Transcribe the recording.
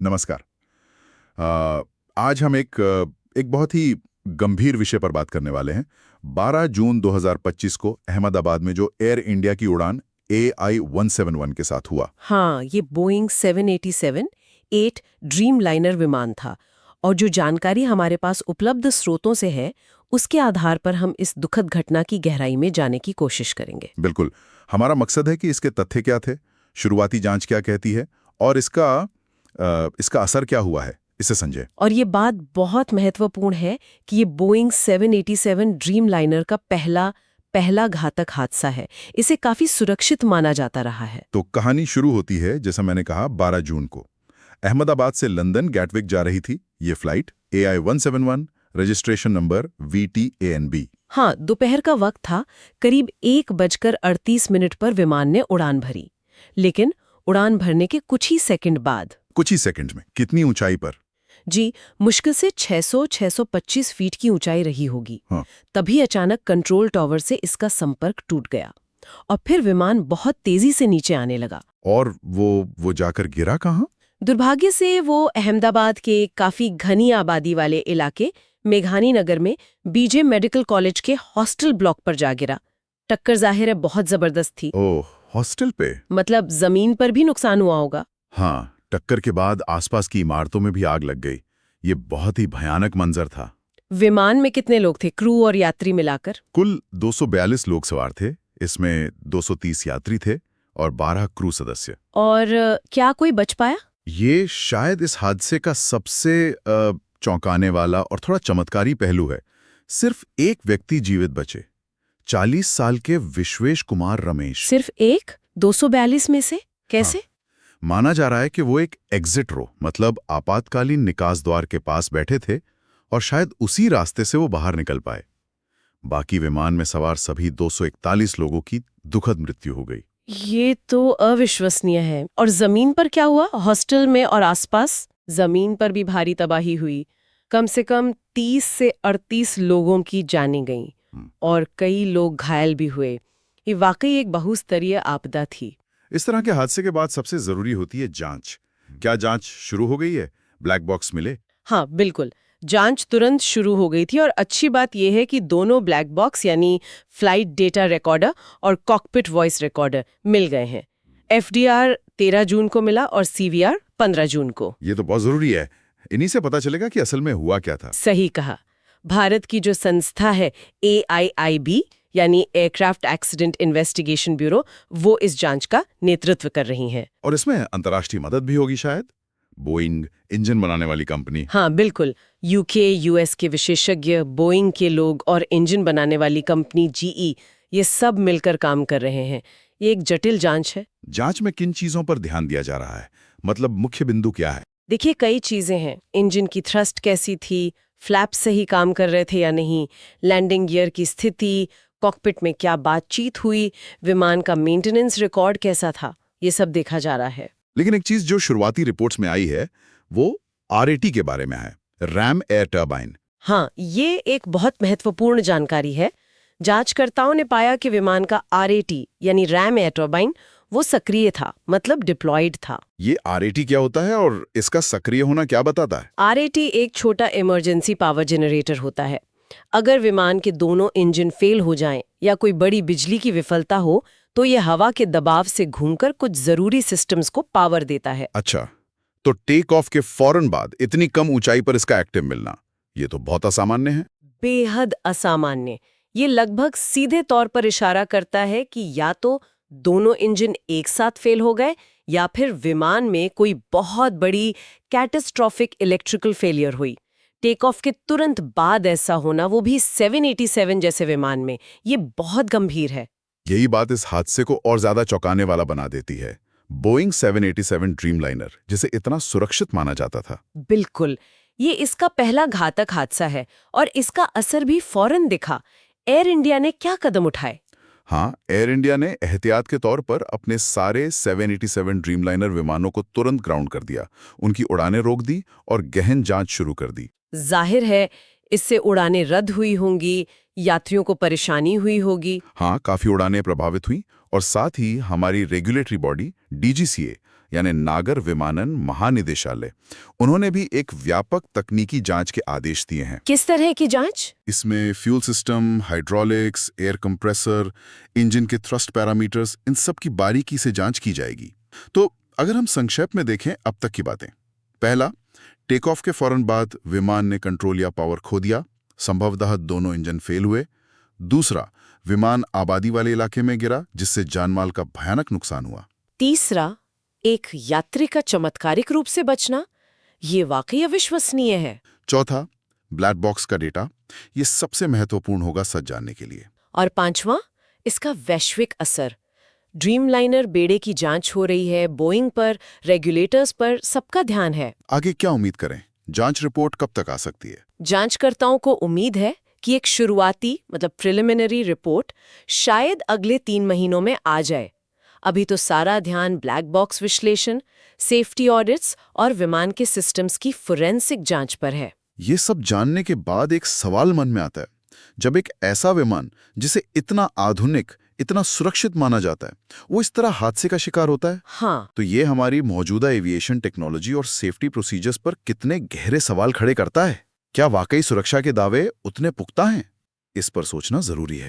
नमस्कार। आज हम एक बहुत ही गंभीर विषय पर बात करने वाले हैं। 12 जून 2025 को अहमदाबाद में जो एयर इंडिया की उड़ान AI-171 के साथ हुआ। हाँ, ये बोइंग 787-8 ड्रीम लाइनर विमान था और जो जानकारी हमारे पास उपलब्ध स्रोतों से है, उसके आधार पर हम इस दुखद घटना की गहराई में जाने की कोशिश करेंगे। बिल्कुल, हमारा मकसद है कि इसके तथ्य क्या थे, शुरुआती जांच क्या कहती है और इसका असर क्या हुआ है, इसे समझें। और ये बात बहुत महत्वपूर्ण है कि ये बोइंग 787 ड्रीम लाइनर का पहला घातक हादसा है। इसे काफी सुरक्षित माना जाता रहा है। तो कहानी शुरू होती है, जैसा मैंने कहा, 12 जून को। अहमदाबाद से लंदन गैटविक जा रही थी ये flight AI-171, registration number VTANB। हाँ, दोपहर का वक्त था। करीब 1:38 पर विमान ने उड़ान भरी, लेकिन उड़ान भरने के कुछ ही सेकंड में कितनी ऊंचाई पर? जी, मुश्किल से 600-625 फीट की ऊंचाई रही होगी। हाँ। तभी अचानक कंट्रोल टॉवर से इसका संपर्क टूट गया और फिर विमान बहुत तेजी से नीचे आने लगा। और वो जाकर गिरा कहाँ? दुर्भाग्य से वो अहमदाबाद के काफी घनी आबादी वाले इलाके मेघानी नगर में बीजे मेडिकल कॉलेज के हॉस्टल ब्लॉक पर जा गिरा। टक्कर जाहिर है बहुत जबरदस्त थी। ओह, हॉस्टल पे? मतलब जमीन पर भी नुकसान हुआ होगा। हाँ, टक्कर के बाद आसपास की इमारतों में भी आग लग गई। ये बहुत ही भयानक मंजर था। विमान में कितने लोग थे, क्रू और यात्री मिलाकर? कुल 242 लोग सवार थे। इसमें 230 यात्री थे और 12 क्रू सदस्य। और क्या कोई बच पाया? ये शायद इस हादसे का सबसे चौंकाने वाला और थोड़ा चमत्कारी पहलू है। सिर्फ एक व्यक्ति जीवित बचे, 40 साल के विश्वेश कुमार रमेश। सिर्फ एक? 242 में से कैसे? हाँ, माना जा रहा है कि वो एक एग्जिट रो, मतलब आपातकालीन निकास द्वार के पास बैठे थे और शायद उसी रास्ते से वो बाहर निकल पाए। बाकी विमान में सवार सभी 241 लोगों की दुखद मृत्यु हो गई। ये तो अविश्वसनीय है। और जमीन पर क्या हुआ? हॉस्टल में और आसपास? जमीन पर भी भारी तबाही हुई। कम से कम 30 से 38 लोगों की जानें गईं और कई लोग घायल भी हुए। ये वाकई एक बहुस्तरीय आपदा थी। इस तरह के हादसे के बाद सबसे जरूरी होती है जांच। क्या जांच शुरू हो गई है? ब्लैक बॉक्स मिले? हाँ, बिल्कुल। जांच तुरंत शुरू हो गई थी और अच्छी बात यह है कि दोनों ब्लैक बॉक्स यानी फ्लाइट डेटा रिकॉर्डर और कॉकपिट वॉइस रिकॉर्डर मिल गए हैं। FDR 13 जून को मिला और CVR 15 जून को। ये तो बहुत जरूरी है। इन्हीं से पता चलेगा कि असल में हुआ क्या था। सही कहा। भारत की जो संस्था है AIIB यानी एयरक्राफ्ट एक्सीडेंट इन्वेस्टिगेशन ब्यूरो, वो इस जांच का नेतृत्व कर रही हैं। और इसमें अंतर्राष्ट्रीय मदद भी होगी शायद। बोइंग, इंजन बनाने वाली कंपनी। हाँ, बिल्कुल। UK, US के विशेषज्ञ, बोइंग के लोग और इंजन बनाने वाली कंपनी GE, ये सब मिलकर काम कर रहे हैं। ये एक जटिल जांच है। जांच में किन चीजों पर ध्यान दिया जा रहा है? मतलब मुख्य बिंदु क्या है? देखिए, कई चीजें हैं। इंजन की थ्रस्ट कैसी थी, फ्लैप सही काम कर रहे थे या नहीं, लैंडिंग गियर की स्थिति, कॉकपिट में क्या बातचीत हुई, विमान का मेंटेनेंस रिकॉर्ड कैसा था, ये सब देखा जा रहा है। लेकिन एक चीज जो शुरुआती रिपोर्ट्स में आई है, वो RAT के बारे में है, रैम एयर टर्बाइन। हाँ, ये एक बहुत महत्वपूर्ण जानकारी है। जांचकर्ताओं ने पाया कि विमान का RAT यानी रैम एयर टर्बाइन वो सक्रिय था, मतलब डिप्लॉयड था। ये RAT क्या होता है और इसका सक्रिय होना क्या बताता है? RAT एक छोटा इमरजेंसी पावर जनरेटर होता है। अगर विमान के दोनों इंजन फेल हो जाएं या कोई बड़ी बिजली की विफलता हो, तो ये हवा के दबाव से घूमकर कुछ जरूरी सिस्टम्स को पावर देता है। अच्छा, तो टेक ऑफ के फौरन बाद इतनी कम ऊंचाई पर इसका एक्टिव मिलना, ये तो बहुत असामान्य है। बेहद असामान्य। ये लगभग सीधे तौर पर इशारा करता है कि या तो दोनों इंजन एक साथ फेल हो गए या फिर विमान में कोई बहुत बड़ी कैटास्ट्रोफिक इलेक्ट्रिकल फेलियर हुई। टेक ऑफ के तुरंत बाद ऐसा होना, वो भी 787 जैसे विमान में, ये बहुत गंभीर है। यही बात इस हादसे को और ज्यादा चौंकाने वाला बना देती है। बोइंग 787 ड्रीमलाइनर, जिसे इतना सुरक्षित माना जाता था। बिल्कुल, ये इसका पहला घातक हादसा है और इसका असर भी फौरन दिखा। एयर इंडिया ने क्या कदम उठाए? हाँ, एयर इंडिया ने एहतियात के तौर पर अपने सारे 787 ड्रीमलाइनर विमानों को तुरंत ग्राउंड कर दिया, उनकी उड़ानें रोक दी और गहन जांच शुरू कर दी। जाहिर है, इससे उड़ानें रद्द हुई होंगी, यात्रियों को परेशानी हुई होगी। हाँ, काफी उड़ानें प्रभावित हुई और साथ ही हमारी रेगुलेटरी बॉडी DGCA यानी नागर विमानन महानिदेशालय, उन्होंने भी एक व्यापक तकनीकी जांच के आदेश दिए हैं। किस तरह की जांच? इसमें fuel system, hydraulics, air compressor, engine के थ्रस्ट पैरामीटर्स, इन सब की बारीकी से जांच की जाएगी। तो अगर हम संक्षेप में देखें अब तक की बातें, पहला, टेक ऑफ के फौरन बाद विमान ने कंट्रोल या पावर खो दिया, संभवतः दोनों इंजन फेल हुए। दूसरा, विमान आबादी वाले इलाके में गिरा, जिससे जानमाल का भयानक नुकसान हुआ। तीसरा, एक यात्री का चमत्कारिक रूप से बचना। ये वाकई अविश्वसनीय है। चौथा, ब्लैक बॉक्स का डेटा, ये सबसे महत्वपूर्ण होगा सच जानने के लिए। और पांचवां, इसका वैश्विक असर। ड्रीमलाइनर बेड़े की जांच हो रही है, बोइंग पर, रेगुलेटर्स पर सबका ध्यान है। आगे क्या उम्मीद करें? जांच रिपोर्ट कब तक आ सकती है? जांचकर्ताओं को उम्मीद है कि एक शुरुआती प्रिलिमिनरी रिपोर्ट शायद अगले 3 महीनों में आ जाए। अभी तो सारा ध्यान ब्लैक बॉक्स विश्लेषण, सेफ्टी ऑडिट्स और विमान के सिस्टम्स की फोरेंसिक जांच पर है। ये सब जानने के बाद एक सवाल मन में आता है, जब एक ऐसा विमान जिसे इतना आधुनिक, इतना सुरक्षित माना जाता है, वो इस तरह हादसे का शिकार होता है, हाँ, तो ये हमारी मौजूदा एविएशन टेक्नोलॉजी और सेफ्टी प्रोसीजर्स पर कितने गहरे सवाल खड़े करता है। क्या वाकई सुरक्षा के दावे उतने पुख्ता हैं? इस पर सोचना जरूरी है।